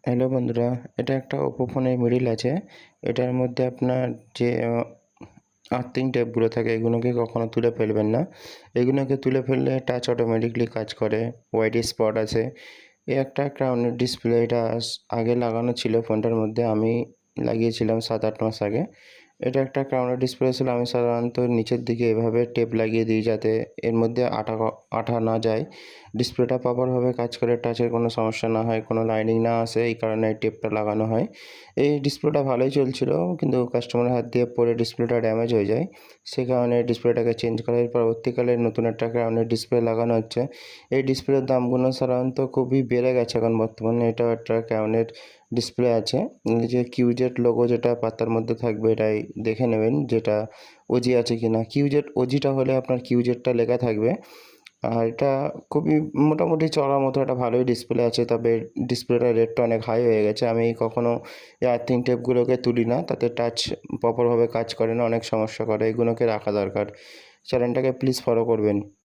Hello বন্ধুরা, এটা একটা ওপো ফোনের মিডল আছে। এটার মধ্যে আপনার যে আর্থিং টেপগুলো থাকে এগুলোকে কখনো তুলে ফেলবেন না। এগুলোকে তুলে ফেললে টাচ অটোমেটিকলি কাজ করে। হোয়াইট স্পট আছে। একটা ক্রাউনের ডিসপ্লে এটা আগে লাগানো ছিল ফোনটার মধ্যে। আমি লাগিয়েছিলাম 7-8 মাস আগে। এটা একটা ক্রাউনের ডিসপ্লে ছিল। আমি সাধারণত নিচের দিকে এভাবে টেপ লাগিয়ে দিই যাতে এর মধ্যে আঠা না যায়। ডিসপ্লেটা প্রপারভাবে কাজ করে, টাচের কোনো সমস্যা না হয়, কোনো লাইনিং না আসে, এই কারণে এই টেপটা লাগানো হয়। এই ডিসপ্লেটা ভালোই চলছিল, কিন্তু কাস্টমারের হাত দিয়ে পড়ে ডিসপ্লেটা ড্যামেজ হয়ে যায়। সে কারণে ডিসপ্লেটাকে চেঞ্জ করা হয়। পরবর্তীকালে নতুন একটা ক্রাউনের ডিসপ্লে লাগানো হচ্ছে। এই ডিসপ্লের দামগুলো সাধারণত খুবই বেড়ে গেছে এখন বর্তমানে। এটাও একটা ক্রাউনের ডিসপ্লে আছে। এই যে কিউজেড লোগো যেটা পাতার মধ্যে থাকবে এটাই দেখে নেবেন যেটা ওজি আছে কিনা। ওজিটা হলে আপনার কিউজেডটা লেখা থাকবে। আর এটা খুবই মোটামুটি চলার মতো একটা ভালোই ডিসপ্লে আছে, তবে ডিসপ্লেটার রেটটা অনেক হাই হয়ে গেছে। আমি কখনো এই আর্থিং টেপগুলোকে তুলি না, তাতে টাচ প্রপারভাবে কাজ করে না, অনেক সমস্যা করে। এগুলোকে রাখা দরকার। চ্যানেলটাকে প্লিজ ফলো করবেন।